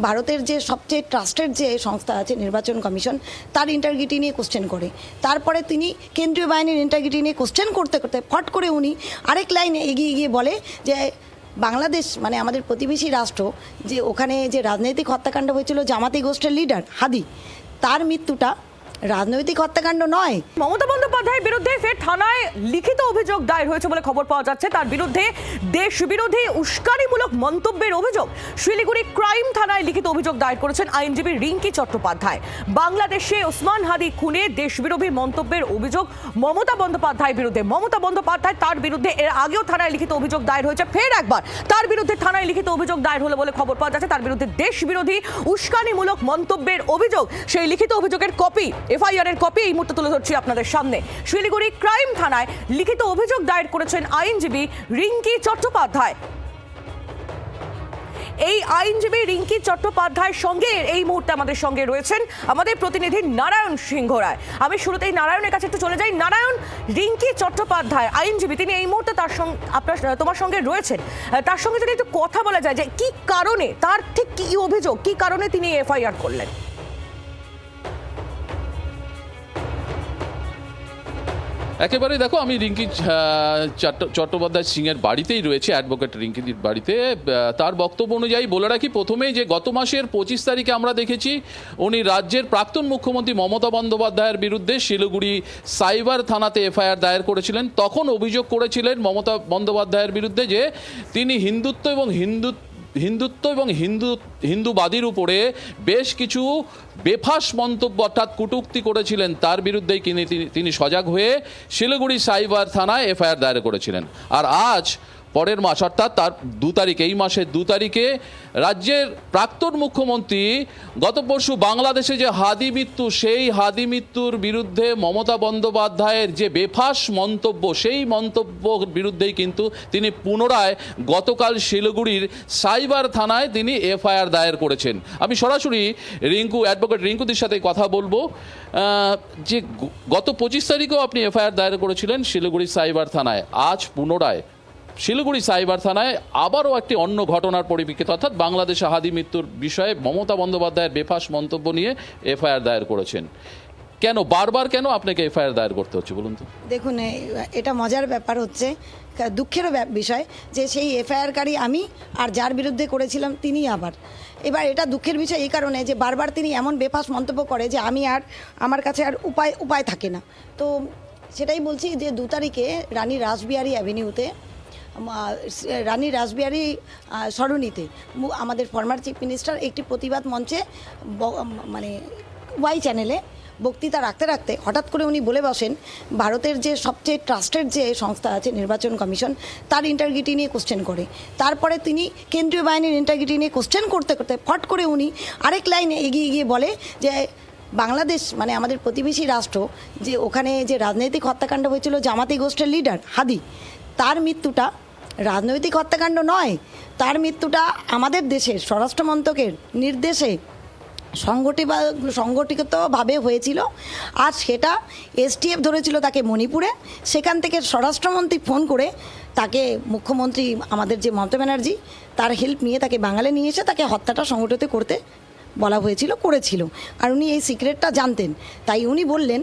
ভারতের যে সবচেয়ে ট্রাস্টেড যে সংস্থা আছে নির্বাচন কমিশন, তার ইন্টারগ্রিটি নিয়ে কোশ্চেন করে। তারপরে তিনি কেন্দ্রীয় বাহিনীর ইন্টারগ্রিটি নিয়ে কোশ্চেন করতে করতে ফট করে উনি আরেক লাইনে এগিয়ে গিয়ে বলে যে বাংলাদেশ মানে আমাদের প্রতিবেশী রাষ্ট্র, যে ওখানে যে রাজনৈতিক হত্যাকাণ্ড হয়েছিল জামাতি গোষ্ঠীর লিডার হাদি, তার মৃত্যুটা রাজনৈতিক হত্যাকাণ্ড নয়। মমতা বন্দ্যোপাধ্যায়ের বিরুদ্ধে ফের থানায় লিখিত অভিযোগ দায়ের হয়েছে বলে খবর পাওয়া যাচ্ছে। তার বিরুদ্ধে দেশবিরোধী উস্কানিমূলক মন্তব্যের অভিযোগ শিলিগুড়ি ক্রাইম থানায় লিখিত অভিযোগ দায়ের করেছেন আইনজীবী রিঙ্কি চট্টোপাধ্যায়। বাংলাদেশে ওসমান হাদি খুনে দেশবিরোধী মন্তব্যের অভিযোগ মমতা বন্দ্যোপাধ্যায়ের বিরুদ্ধে। মমতা বন্দ্যোপাধ্যায় তার বিরুদ্ধে এর আগেও থানায় লিখিত অভিযোগ দায়ের হয়েছে, ফের একবার তার বিরুদ্ধে থানায় লিখিত অভিযোগ দায়ের হলো বলে খবর পাওয়া যাচ্ছে। তার বিরুদ্ধে দেশবিরোধী উস্কানিমূলক মন্তব্যের অভিযোগ, সেই লিখিত অভিযোগের কপি, এফআইআর এর কপি এই মুহূর্তে তুলে ধরছি আপনাদের সামনে। শিলিগুড়ি ক্রাইম থানায় লিখিত অভিযোগ দায়ের করেছেন আইনজীবী রিঙ্কি চট্টোপাধ্যায়। এই আইনজীবী রিঙ্কি চট্টোপাধ্যায়ের সঙ্গে এই মুহূর্তে আমাদের সঙ্গে রয়েছেন আমাদের প্রতিনিধি নারায়ণ সিংহ রায়। আমি শুরুতেই নারায়ণের কাছে একটু চলে যাই। নারায়ণ, রিঙ্কি চট্টোপাধ্যায় আইনজীবী, তিনি এই মুহূর্তে তার সঙ্গে তোমার সঙ্গে রয়েছেন, তার সঙ্গে যদি একটু কথা বলা যায় যে কি কারণে, তার ঠিক কি অভিযোগ, কি কারণে তিনি এফআইআর করলেন? একেবারে দেখো, আমি রিঙ্কি চট্টোপাধ্যায় সিংয়ের বাড়িতেই রয়েছে, অ্যাডভোকেট রিঙ্কিদির বাড়িতে। তার বক্তব্য অনুযায়ী বলে রাখি প্রথমেই যে গত মাসের 25 তারিখে আমরা দেখেছি উনি রাজ্যের প্রাক্তন মুখ্যমন্ত্রী মমতা বন্দ্যোপাধ্যায়ের বিরুদ্ধে শিলিগুড়ি সাইবার থানাতে এফআইআর দায়ের করেছিলেন। তখন অভিযোগ করেছিলেন মমতা বন্দ্যোপাধ্যায়ের বিরুদ্ধে যে তিনি হিন্দুত্ব এবং হিন্দুবাদীর উপরে বেশ কিছু বেফাস মন্তব্য অর্থাৎ কটূক্তি করেছিলেন। তার বিরুদ্ধেই তিনি সজাগ হয়ে শিলিগুড়ি সাইবার থানায় এফআইআর দায়ের করেছিলেন। আর আজ পরের মাস অর্থাৎ তার 2 তারিখ, এই মাসের 2 তারিখে রাজ্যের প্রাক্তন মুখ্যমন্ত্রী গত পরশু বাংলাদেশে যে হাদি মৃত্যু, সেই হাদি মৃত্যুর বিরুদ্ধে মমতা বন্দ্যোপাধ্যায়ের যে বেফাস মন্তব্য, সেই মন্তব্যের বিরুদ্ধেই কিন্তু তিনি পুনরায় গতকাল শিলিগুড়ির সাইবার থানায় তিনি এফআইআর দায়ের করেছেন। আমি সরাসরি অ্যাডভোকেট রিঙ্কুদির সাথে কথা বলবো যে গত 25 তারিখেও আপনি এফআইআর দায়ের করেছিলেন শিলিগুড়ি সাইবার থানায়, আজ পুনরায় শিলিগুড়ি সাইবার থানায় আবারও একটি অন্য ঘটনার পরিপ্রেক্ষিতে অর্থাৎ বাংলাদেশে হাদি মৃত্যুর বিষয়ে মমতা বন্দ্যোপাধ্যায়ের বেফাস মন্তব্য নিয়ে এফআইআর দায়ের করেছেন। কেন বারবার কেন আপনাকে এফআইআর দায়ের করতে হচ্ছে বলুন তো? দেখুন, এটা মজার ব্যাপার হচ্ছে, দুঃখেরও বিষয় যে সেই এফআইআরকারী আমি, আর যার বিরুদ্ধে করেছিলাম তিনি আবার। এবার এটা দুঃখের বিষয় এই কারণে যে বারবার তিনি এমন বেফাস মন্তব্য করে যে আমার কাছে আর উপায় থাকে না। তো সেটাই বলছি যে 2 তারিখে রানী রাসবিহারী অ্যাভিনিউতে, রানী রাসবিহারী সরণিতে আমাদের ফরমার চিফ মিনিস্টার একটি প্রতিবাদ মঞ্চে মানে ওয়াই চ্যানেলে বক্তৃতা রাখতে রাখতে হঠাৎ করে উনি বলে বসেন ভারতের যে সবচেয়ে ট্রাস্টেড যে সংস্থা আছে নির্বাচন কমিশন, তার ইন্টারগ্রিটি নিয়ে কোশ্চেন করে। তারপরে তিনি কেন্দ্রীয় বাহিনীর ইন্টারগ্রিটি নিয়ে কোশ্চেন করতে করতে ফট করে উনি আরেক লাইনে এগিয়ে গিয়ে বলে যে বাংলাদেশ মানে আমাদের প্রতিবেশী রাষ্ট্র, যে ওখানে যে রাজনৈতিক হত্যাকাণ্ড হয়েছিল জামাতি গোষ্ঠীর লিডার হাদি, তার মৃত্যুটা রাজনৈতিক হত্যাকাণ্ড নয়, তার মৃত্যুটা আমাদের দেশের স্বরাষ্ট্র মন্ত্রকের নির্দেশে সংগঠিতভাবে হয়েছিল। আর সেটা এসটিএফ ধরেছিল তাকে মণিপুরে, সেখান থেকে স্বরাষ্ট্রমন্ত্রী ফোন করে তাকে মুখ্যমন্ত্রী আমাদের যে মমতা ব্যানার্জি, তার হেল্প নিয়ে তাকে বাঙালি নিয়ে এসে তাকে হত্যাটা সংগঠিত করতে বলা হয়েছিল, করেছিল। আর উনি এই সিক্রেটটা জানতেন, তাই উনি বললেন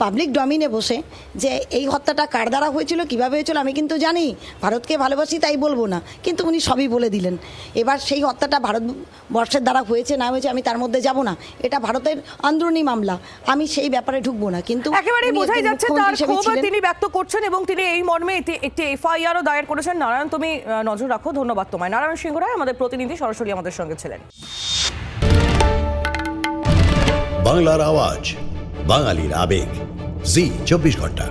পাবলিক ডমিনে বসে যে এই হত্যাটা কার দ্বারা হয়েছিল, কীভাবে হয়েছিল আমি কিন্তু জানি, ভারতকে ভালোবাসি তাই বলবো না, কিন্তু উনি সবই বলে দিলেন। এবার সেই হত্যাটা ভারতবর্ষের দ্বারা হয়েছে না হয়েছে আমি তার মধ্যে যাব না, এটা ভারতের আন্দোলনী মামলা, আমি সেই ব্যাপারে ঢুকবো না। কিন্তু একেবারে বোঝাই যাচ্ছে তার ক্ষোভ তিনি ব্যক্ত করছেন এবং তিনি এই মর্মে একটি এফআইআরও দায়ের করেছেন। নারায়ণ, তুমি নজর রাখো। ধন্যবাদ তোমায়। নারায়ণ সিংহ রায় আমাদের প্রতিনিধি সরাসরি আমাদের সঙ্গে ছিলেন। বাংলার আওয়াজ, বাঙালির আবেগ, জি 24 ঘন্টা।